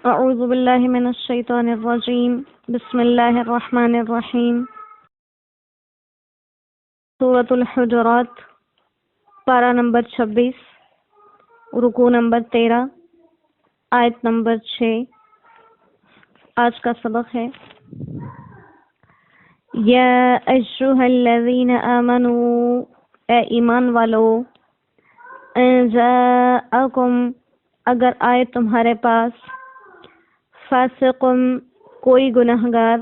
اعوذ باللہ من الشیطان الرجیم بسم اللہ الرحمن الرحیم سورۃ الحجرات پارہ نمبر 26 رکوع نمبر 13 آیت نمبر 6۔ آج کا سبق ہے یا ایھا الذین آمنوا، اے ایمان والو، ان جاءکم، اگر آئے تمہارے پاس، فاسق کوئی گنہگار،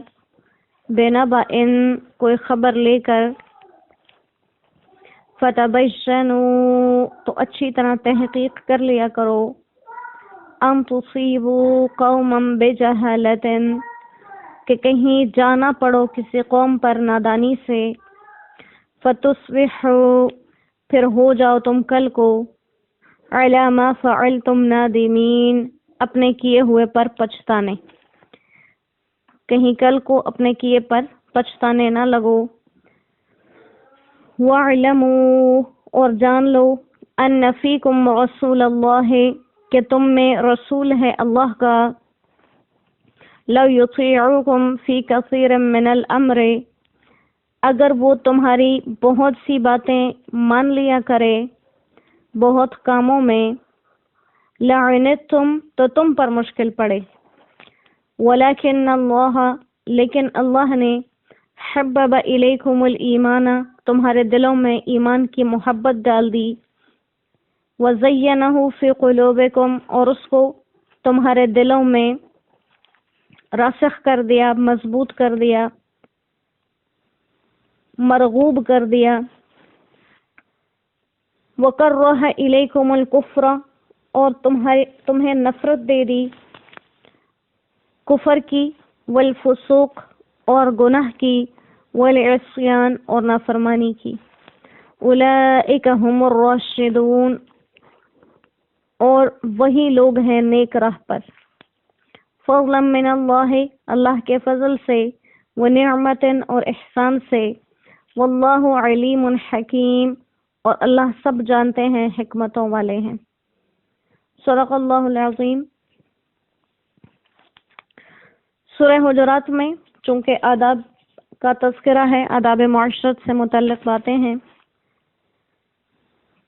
بنبأ کوئی خبر لے کر، فتبینوا تو اچھی طرح تحقیق کر لیا کرو، ان تصیبوا قوما بجہالۃ کہ کہیں جانا پڑو کسی قوم پر نادانی سے، فتصبحوا پھر ہو جاؤ تم کل کو، علی ما فعلتم نادمین اپنے کیے ہوئے پر پچھتانے، کہیں کل کو اپنے کیے پر پچھتانے نہ لگو۔ وَاعْلَمُوا اور جان لو، ان فیکم رسول اللہ کہ تم میں رسول ہے اللہ کا، لو یطیعوکم فی کثیر من الامر اگر وہ تمہاری بہت سی باتیں مان لیا کرے، بہت کاموں میں، لعنتم تو تم پر مشکل پڑے، ولیکن اللہ لیکن اللہ نے، حبب الیکم الایمان تمہارے دلوں میں ایمان کی محبت ڈال دی، وزینہ فی قلوبکم اور اس کو تمہارے دلوں میں راسخ کر دیا، مضبوط کر دیا، مرغوب کر دیا، وکرہ الیکم الکفر اور تمہیں نفرت دے دی کفر کی، والفسوق اور گناہ کی، والعصیان اور نافرمانی کی، اولئک هم الراشدون اور وہی لوگ ہیں نیک راہ پر، فضلا من اللہ اللہ کے فضل سے، ونعمت اور احسان سے، واللہ علیم حکیم اور اللہ سب جانتے ہیں، حکمتوں والے ہیں۔ صدق اللہ العظیم۔ سورہ حجرات میں چونکہ آداب کا تذکرہ ہے، آداب معاشرت سے متعلق باتیں ہیں،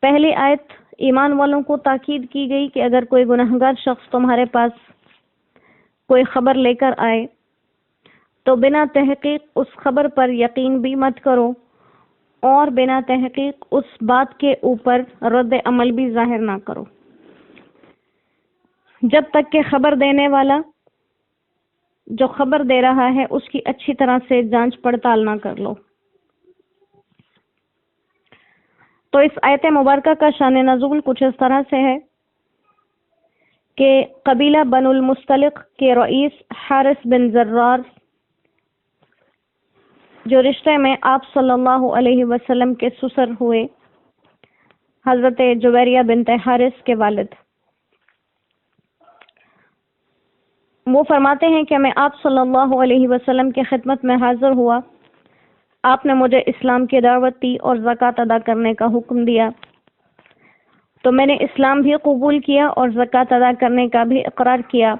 پہلی آیت ایمان والوں کو تاکید کی گئی کہ اگر کوئی گنہگار شخص تمہارے پاس کوئی خبر لے کر آئے تو بنا تحقیق اس خبر پر یقین بھی مت کرو، اور بنا تحقیق اس بات کے اوپر رد عمل بھی ظاہر نہ کرو، جب تک کہ خبر دینے والا جو خبر دے رہا ہے اس کی اچھی طرح سے جانچ پڑتال نہ کر لو۔ تو اس آیت مبارکہ کا شان نزول کچھ اس طرح سے ہے کہ قبیلہ بنو المستلق کے رئیس حارث بن زرار، جو رشتے میں آپ صلی اللہ علیہ وسلم کے سسر ہوئے، حضرت جویریہ بنت حارث کے والد، وہ فرماتے ہیں کہ میں آپ صلی اللہ علیہ وسلم کی خدمت میں حاضر ہوا، آپ نے مجھے اسلام کی دعوت دی اور زکوٰۃ ادا کرنے کا حکم دیا، تو میں نے اسلام بھی قبول کیا اور زکوٰۃ ادا کرنے کا بھی اقرار کیا،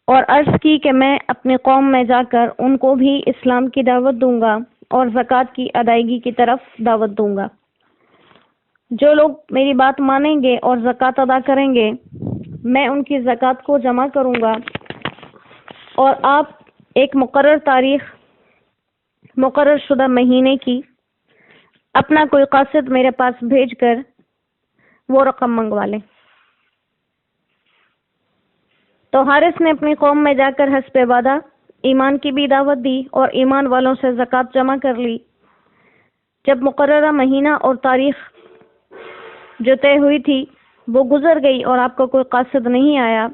اور عرض کی کہ میں اپنی قوم میں جا کر ان کو بھی اسلام کی دعوت دوں گا اور زکوٰۃ کی ادائیگی کی طرف دعوت دوں گا۔ جو لوگ میری بات مانیں گے اور زکوٰۃ ادا کریں گے، میں ان کی زکوٰۃ کو جمع کروں گا، اور آپ ایک مقرر تاریخ، مقرر شدہ مہینے کی اپنا کوئی قاصد میرے پاس بھیج کر وہ رقم منگوا لیں۔ تو حارث نے اپنی قوم میں جا کر حسب وعدہ ایمان کی بھی دعوت دی اور ایمان والوں سے زکوٰۃ جمع کر لی۔ جب مقررہ مہینہ اور تاریخ جو طے ہوئی تھی وہ گزر گئی اور آپ کو کوئی قاصد نہیں آیا،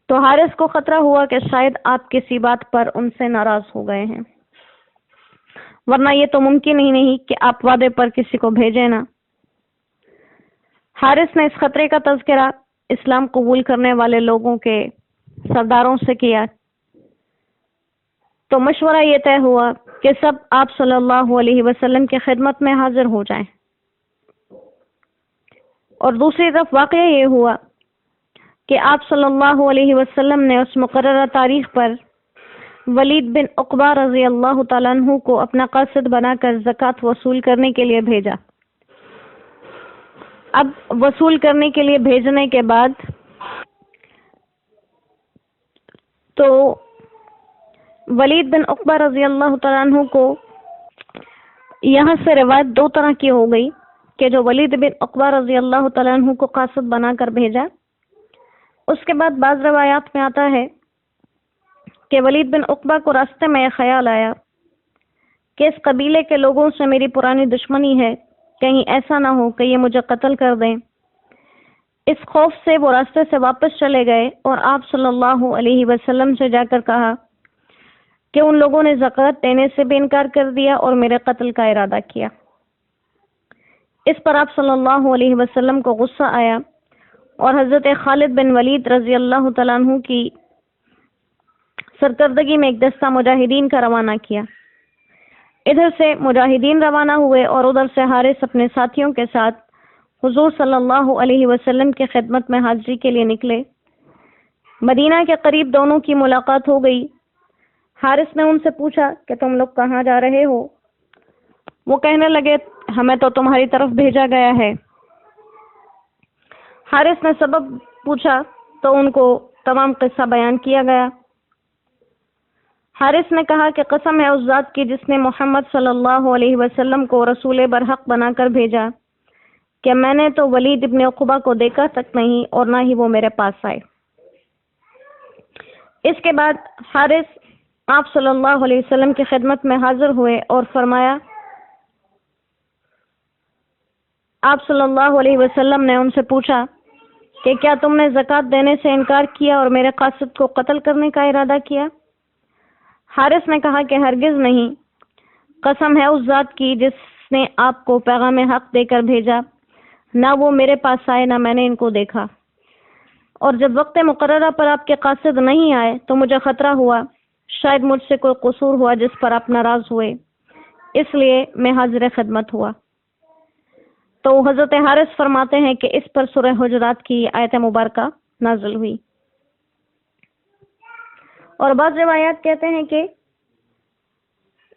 تو حارث کو خطرہ ہوا کہ شاید آپ کسی بات پر ان سے ناراض ہو گئے ہیں، ورنہ یہ تو ممکن ہی نہیں کہ آپ وعدے پر کسی کو بھیجیں نا۔ حارث نے اس خطرے کا تذکرہ اسلام قبول کرنے والے لوگوں کے سرداروں سے کیا، تو مشورہ یہ طے ہوا کہ سب آپ صلی اللہ علیہ وسلم کی خدمت میں حاضر ہو جائیں، اور دوسری طرف واقعہ یہ ہوا کہ آپ صلی اللہ علیہ وسلم نے اس مقررہ تاریخ پر ولید بن عقبہ رضی اللہ تعالیٰ عنہ کو اپنا قاصد بنا کر زکوٰۃ وصول کرنے کے لیے بھیجا۔ اب وصول کرنے کے لیے بھیجنے کے بعد تو ولید بن عقبہ رضی اللہ تعالیٰ عنہ کو یہاں سے روایت دو طرح کی ہو گئی کہ جو ولید بن عقبہ رضی اللہ تعالیٰ عنہ کو قاصد بنا کر بھیجا، اس کے بعد بعض روایات میں آتا ہے کہ ولید بن عقبہ کو راستے میں یہ خیال آیا کہ اس قبیلے کے لوگوں سے میری پرانی دشمنی ہے، کہیں ایسا نہ ہو کہ یہ مجھے قتل کر دیں۔ اس خوف سے وہ راستے سے واپس چلے گئے اور آپ صلی اللہ علیہ وسلم سے جا کر کہا کہ ان لوگوں نے زکوٰۃ دینے سے بھی انکار کر دیا اور میرے قتل کا ارادہ کیا۔ اس پر آپ صلی اللہ علیہ وسلم کو غصہ آیا اور حضرت خالد بن ولید رضی اللہ تعالیٰ عنہ کی سرکردگی میں ایک دستہ مجاہدین کا روانہ کیا۔ ادھر سے مجاہدین روانہ ہوئے اور ادھر سے حارث اپنے ساتھیوں کے ساتھ حضور صلی اللہ علیہ وسلم کی خدمت میں حاضری کے لیے نکلے۔ مدینہ کے قریب دونوں کی ملاقات ہو گئی۔ حارث نے ان سے پوچھا کہ تم لوگ کہاں جا رہے ہو؟ وہ کہنے لگے ہمیں تو تمہاری طرف بھیجا گیا ہے۔ حارث نے سبب پوچھا تو ان کو تمام قصہ بیان کیا گیا۔ حارث نے کہا کہ قسم ہے اس ذات کی جس نے محمد صلی اللہ علیہ وسلم کو رسول برحق بنا کر بھیجا کہ میں نے تو ولید ابن عقبہ کو دیکھا تک نہیں اور نہ ہی وہ میرے پاس آئے۔ اس کے بعد حارث آپ صلی اللہ علیہ وسلم کی خدمت میں حاضر ہوئے اور فرمایا، آپ صلی اللہ علیہ وسلم نے ان سے پوچھا کہ کیا تم نے زکوٰۃ دینے سے انکار کیا اور میرے قاصد کو قتل کرنے کا ارادہ کیا؟ حارث نے کہا کہ ہرگز نہیں، قسم ہے اس ذات کی جس نے آپ کو پیغام حق دے کر بھیجا، نہ وہ میرے پاس آئے نہ میں نے ان کو دیکھا، اور جب وقت مقررہ پر آپ کے قاصد نہیں آئے تو مجھے خطرہ ہوا شاید مجھ سے کوئی قصور ہوا جس پر آپ ناراض ہوئے، اس لیے میں حاضر خدمت ہوا۔ تو حضرت حارث فرماتے ہیں کہ اس پر سورہ حجرات کی آیت مبارکہ نازل ہوئی۔ اور بعض روایات کہتے ہیں کہ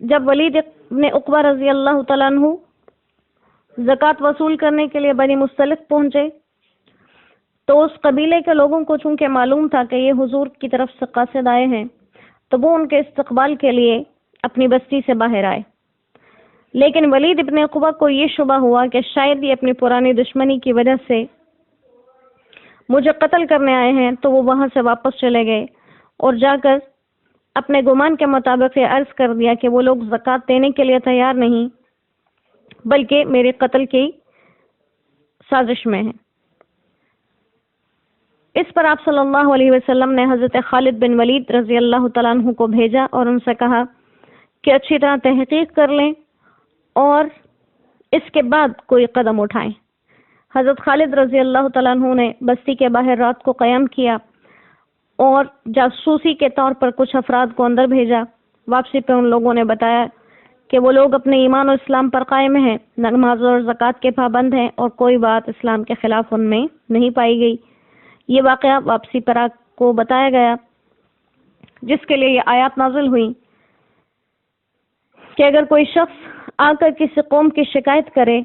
جب ولید ابن عقبہ رضی اللہ تعالیٰ عنہ زکوٰۃ وصول کرنے کے لیے بنی مستلق پہنچے تو اس قبیلے کے لوگوں کو چونکہ معلوم تھا کہ یہ حضور کی طرف سے قاصد آئے ہیں تو وہ ان کے استقبال کے لیے اپنی بستی سے باہر آئے، لیکن ولید ابن عقبہ کو یہ شبہ ہوا کہ شاید یہ اپنی پرانی دشمنی کی وجہ سے مجھے قتل کرنے آئے ہیں، تو وہ وہاں سے واپس چلے گئے اور جا کر اپنے گمان کے مطابق یہ عرض کر دیا کہ وہ لوگ زکوٰۃ دینے کے لیے تیار نہیں بلکہ میرے قتل کی سازش میں ہیں۔ اس پر آپ صلی اللہ علیہ وسلم نے حضرت خالد بن ولید رضی اللہ تعالیٰ عنہ کو بھیجا اور ان سے کہا کہ اچھی طرح تحقیق کر لیں اور اس کے بعد کوئی قدم اٹھائیں۔ حضرت خالد رضی اللہ تعالیٰ عنہ نے بستی کے باہر رات کو قیام کیا اور جاسوسی کے طور پر کچھ افراد کو اندر بھیجا۔ واپسی پہ ان لوگوں نے بتایا کہ وہ لوگ اپنے ایمان و اسلام پر قائم ہیں، نماز اور زکوٰۃ کے پابند ہیں اور کوئی بات اسلام کے خلاف ان میں نہیں پائی گئی۔ یہ واقعہ واپسی پر آپ کو بتایا گیا، جس کے لیے یہ آیات نازل ہوئی کہ اگر کوئی شخص آ کر کسی قوم کی شکایت کرے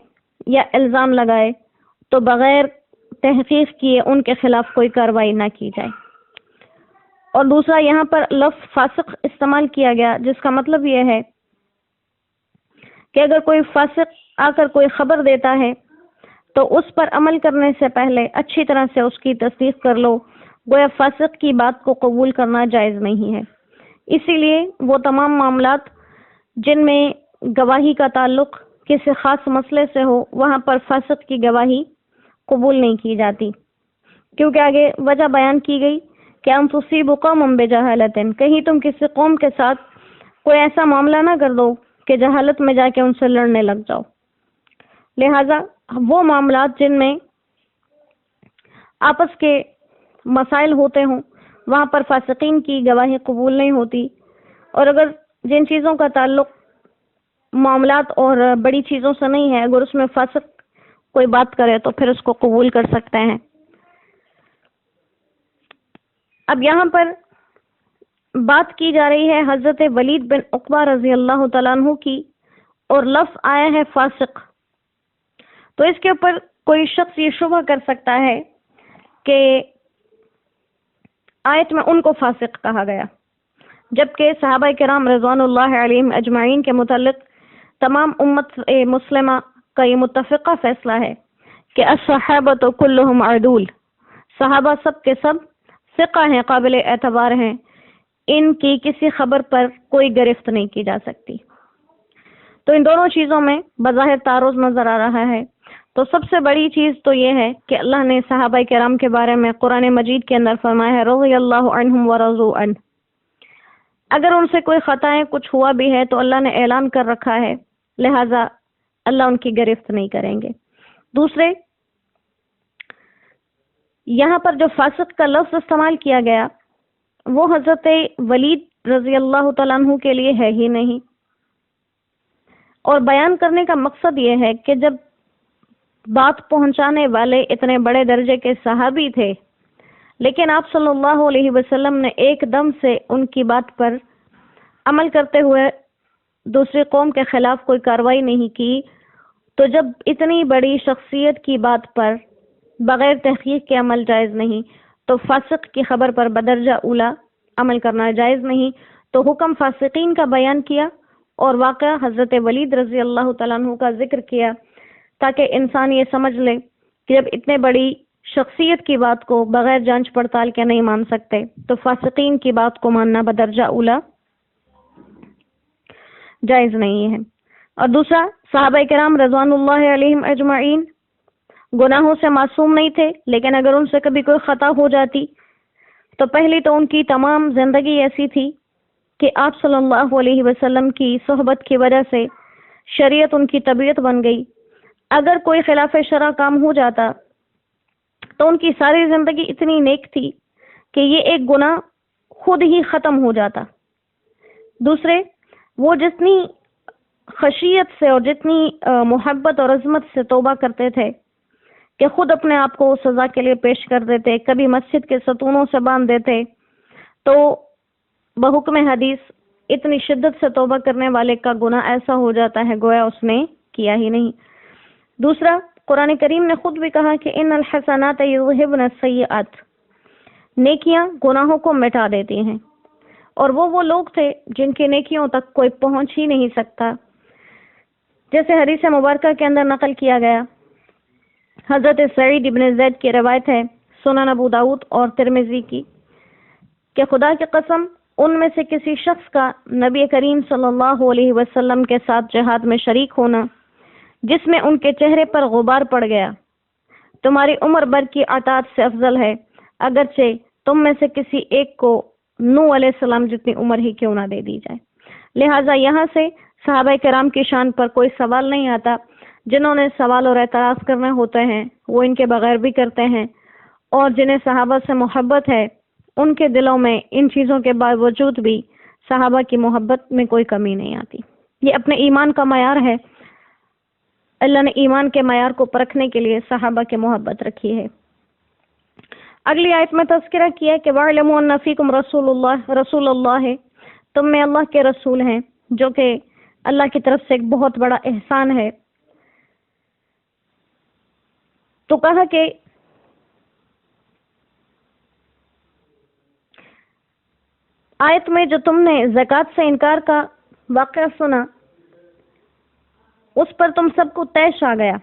یا الزام لگائے تو بغیر تحقیق کیے ان کے خلاف کوئی کارروائی نہ کی جائے۔ اور دوسرا یہاں پر لفظ فاسق استعمال کیا گیا، جس کا مطلب یہ ہے کہ اگر کوئی فاسق آ کر کوئی خبر دیتا ہے تو اس پر عمل کرنے سے پہلے اچھی طرح سے اس کی تصدیق کر لو، گویا فاسق کی بات کو قبول کرنا جائز نہیں ہے۔ اسی لیے وہ تمام معاملات جن میں گواہی کا تعلق کسی خاص مسئلے سے ہو، وہاں پر فاسق کی گواہی قبول نہیں کی جاتی، کیونکہ آگے وجہ بیان کی گئی کہ ان تصیبوا قوما بجہالۃ، کہیں تم کسی قوم کے ساتھ کوئی ایسا معاملہ نہ کر دو کہ جہالت میں جا کے ان سے لڑنے لگ جاؤ۔ لہذا وہ معاملات جن میں آپس کے مسائل ہوتے ہوں وہاں پر فاسقین کی گواہی قبول نہیں ہوتی، اور اگر جن چیزوں کا تعلق معاملات اور بڑی چیزوں سے نہیں ہے، اگر اس میں فاسق کوئی بات کرے تو پھر اس کو قبول کر سکتے ہیں۔ اب یہاں پر بات کی جا رہی ہے حضرت ولید بن عقبہ رضی اللہ تعالیٰ عنہ کی، اور لفظ آیا ہے فاسق۔ تو اس کے اوپر کوئی شخص یہ شبہ کر سکتا ہے کہ آیت میں ان کو فاسق کہا گیا، جبکہ صحابہ کرام رضوان اللہ علیہم اجمعین کے متعلق تمام امت مسلمہ کا یہ متفقہ فیصلہ ہے کہ الصحابۃ کلہم عدول، صحابہ سب کے سب ثقہ ہیں، قابل اعتبار ہیں، ان کی کسی خبر پر کوئی گرفت نہیں کی جا سکتی۔ تو ان دونوں چیزوں میں بظاہر تعارض نظر آ رہا ہے۔ تو سب سے بڑی چیز تو یہ ہے کہ اللہ نے صحابہ کرام کے بارے میں قرآن مجید کے اندر فرمایا ہے رضی اللہ عنہم ورضوا عنہ۔ اگر ان سے کوئی خطائیں کچھ ہوا بھی ہے تو اللہ نے اعلان کر رکھا ہے، لہٰذا اللہ ان کی گرفت نہیں کریں گے۔ دوسرے، یہاں پر جو فاسق کا لفظ استعمال کیا گیا وہ حضرت ولید رضی اللہ تعالیٰ عنہ کے لیے ہے ہی نہیں، اور بیان کرنے کا مقصد یہ ہے کہ جب بات پہنچانے والے اتنے بڑے درجے کے صحابی تھے، لیکن آپ صلی اللہ علیہ وسلم نے ایک دم سے ان کی بات پر عمل کرتے ہوئے دوسری قوم کے خلاف کوئی کارروائی نہیں کی، تو جب اتنی بڑی شخصیت کی بات پر بغیر تحقیق کے عمل جائز نہیں، تو فاسق کی خبر پر بدرجہ اولا عمل کرنا جائز نہیں۔ تو حکم فاسقین کا بیان کیا اور واقعہ حضرت ولید رضی اللہ تعالیٰ عنہ کا ذکر کیا، تاکہ انسان یہ سمجھ لے کہ جب اتنے بڑی شخصیت کی بات کو بغیر جانچ پڑتال کے نہیں مان سکتے، تو فاسقین کی بات کو ماننا بدرجہ اولا جائز نہیں ہے۔ اور دوسرا، صحابہ کرام رضوان اللہ علیہم اجمعین گناہوں سے معصوم نہیں تھے، لیکن اگر ان سے کبھی کوئی خطا ہو جاتی تو پہلی تو ان کی تمام زندگی ایسی تھی کہ آپ صلی اللہ علیہ وسلم کی صحبت کی وجہ سے شریعت ان کی طبیعت بن گئی۔ اگر کوئی خلاف شرع کام ہو جاتا تو ان کی ساری زندگی اتنی نیک تھی کہ یہ ایک گناہ خود ہی ختم ہو جاتا۔ دوسرے، وہ جتنی خشیت سے اور جتنی محبت اور عظمت سے توبہ کرتے تھے کہ خود اپنے آپ کو سزا کے لیے پیش کر دیتے، کبھی مسجد کے ستونوں سے باندھ دیتے، تو بحکم حدیث اتنی شدت سے توبہ کرنے والے کا گناہ ایسا ہو جاتا ہے گویا اس نے کیا ہی نہیں۔ دوسرا، قرآن کریم نے خود بھی کہا کہ ان الحسنات یذہبن السیئات، نیکیاں گناہوں کو مٹا دیتی ہیں، اور وہ لوگ تھے جن کی نیکیوں تک کوئی پہنچ ہی نہیں سکتا۔ جیسے حدیث مبارکہ کے اندر نقل کیا گیا، حضرت سعید ابن زید کی روایت ہے سنن ابو داؤد اور ترمذی کی، کہ خدا کی قسم ان میں سے کسی شخص کا نبی کریم صلی اللہ علیہ وسلم کے ساتھ جہاد میں شریک ہونا جس میں ان کے چہرے پر غبار پڑ گیا، تمہاری عمر بھر کی اطاعت سے افضل ہے، اگرچہ تم میں سے کسی ایک کو نوح علیہ السلام جتنی عمر ہی کیوں نہ دے دی جائے۔ لہٰذا یہاں سے صحابہ کرام کی شان پر کوئی سوال نہیں آتا۔ جنہوں نے سوال اور اعتراض کرنے ہوتے ہیں وہ ان کے بغیر بھی کرتے ہیں، اور جنہیں صحابہ سے محبت ہے ان کے دلوں میں ان چیزوں کے باوجود بھی صحابہ کی محبت میں کوئی کمی نہیں آتی۔ یہ اپنے ایمان کا معیار ہے۔ اللہ نے ایمان کے معیار کو پرکھنے کے لیے صحابہ کی محبت رکھی ہے۔ اگلی آیت میں تذکرہ کیا کہ وَاعْلَمُوا أَنَّ فِيكُمْ رسول اللہ ہے، تم میں اللہ کے رسول ہیں، جو کہ اللہ کی طرف سے ایک بہت بڑا احسان ہے۔ تو کہا کہ آیت میں جو تم نے زکوٰۃ سے انکار کا واقعہ سنا اس پر تم سب کو طیش آ گیا،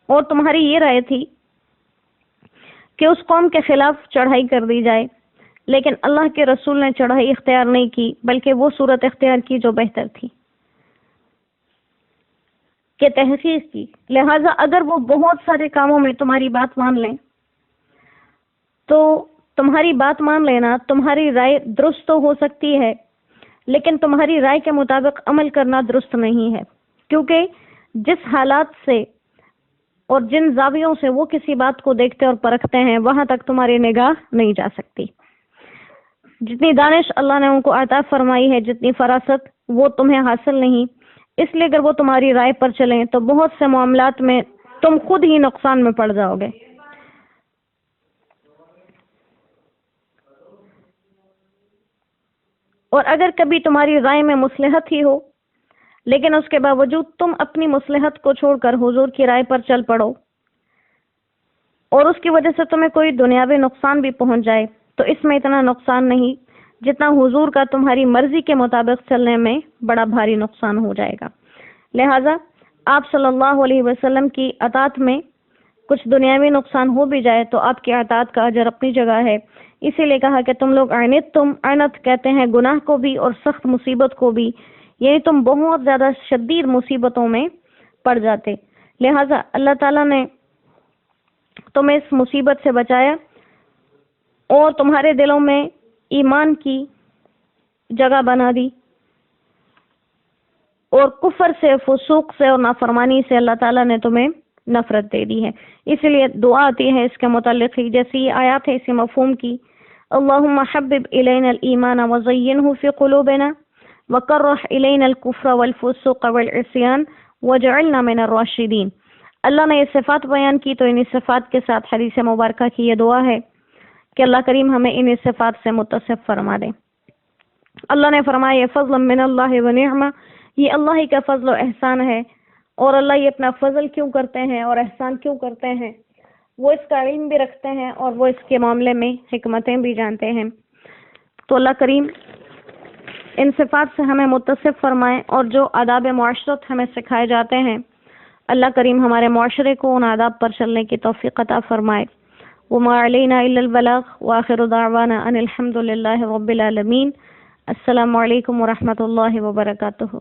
اور تمہاری یہ رائے تھی کہ اس قوم کے خلاف چڑھائی کر دی جائے، لیکن اللہ کے رسول نے چڑھائی اختیار نہیں کی، بلکہ وہ صورت اختیار کی جو بہتر تھی، کہ تحقیق کی۔ لہٰذا اگر وہ بہت سارے کاموں میں تمہاری بات مان لیں تو تمہاری بات مان لینا، تمہاری رائے درست تو ہو سکتی ہے، لیکن تمہاری رائے کے مطابق عمل کرنا درست نہیں ہے، کیونکہ جس حالات سے اور جن زاویوں سے وہ کسی بات کو دیکھتے اور پرکھتے ہیں وہاں تک تمہاری نگاہ نہیں جا سکتی۔ جتنی دانش اللہ نے ان کو عطا فرمائی ہے، جتنی فراست، وہ تمہیں حاصل نہیں، اس لیے اگر وہ تمہاری رائے پر چلیں تو بہت سے معاملات میں تم خود ہی نقصان میں پڑ جاؤ گے۔ اور اگر کبھی تمہاری رائے میں مصلحت ہی ہو لیکن اس کے باوجود تم اپنی مصلحت کو چھوڑ کر حضور کی رائے پر چل پڑو اور اس کی وجہ سے تمہیں کوئی دنیاوی نقصان بھی پہنچ جائے تو اس میں اتنا نقصان نہیں جتنا حضور کا تمہاری مرضی کے مطابق چلنے میں بڑا بھاری نقصان ہو جائے گا۔ لہٰذا آپ صلی اللہ علیہ وسلم کی اطاعت میں کچھ دنیاوی نقصان ہو بھی جائے تو آپ کی اطاعت کا اجر اپنی جگہ ہے۔ اسی لیے کہا کہ تم لوگ عنت کہتے ہیں گناہ کو بھی اور سخت مصیبت کو بھی، یعنی تم بہت زیادہ شدید مصیبتوں میں پڑ جاتے۔ لہٰذا اللہ تعالیٰ نے تمہیں اس مصیبت سے بچایا اور تمہارے دلوں میں ایمان کی جگہ بنا دی اور کفر سے، فسوق سے اور نافرمانی سے اللہ تعالیٰ نے تمہیں نفرت دے دی ہے۔ اسی لیے دعا آتی ہے اس کے متعلق ہی، جیسی یہ آیات ہے اسی مفہوم کی، اللہم حبب الینا الایمان وزینہ فی قلوبنا وکرہ الینا الکفر والفسوق والعصیان واجعلنا من الراشدین۔ اللہ نے یہ صفات بیان کی تو انہی صفات کے ساتھ حدیث مبارکہ کی یہ دعا ہے کہ اللہ کریم ہمیں انہی صفات سے متصف فرما دے۔ اللہ نے فرمایا یہ فضل من اللہ و نعمہ، یہ اللہ ہی کا فضل و احسان ہے، اور اللہ یہ اپنا فضل کیوں کرتے ہیں اور احسان کیوں کرتے ہیں وہ اس کا علم بھی رکھتے ہیں اور وہ اس کے معاملے میں حکمتیں بھی جانتے ہیں۔ تو اللہ کریم ان صفات سے ہمیں متصف فرمائے اور جو آداب معاشرت ہمیں سکھائے جاتے ہیں اللہ کریم ہمارے معاشرے کو ان آداب پر چلنے کی توفیق عطا فرمائے۔ وما علینا الا البلاغ وآخر دعوانا ان الحمد للہ رب العالمین۔ السلام علیکم ورحمۃ اللہ وبرکاتہ۔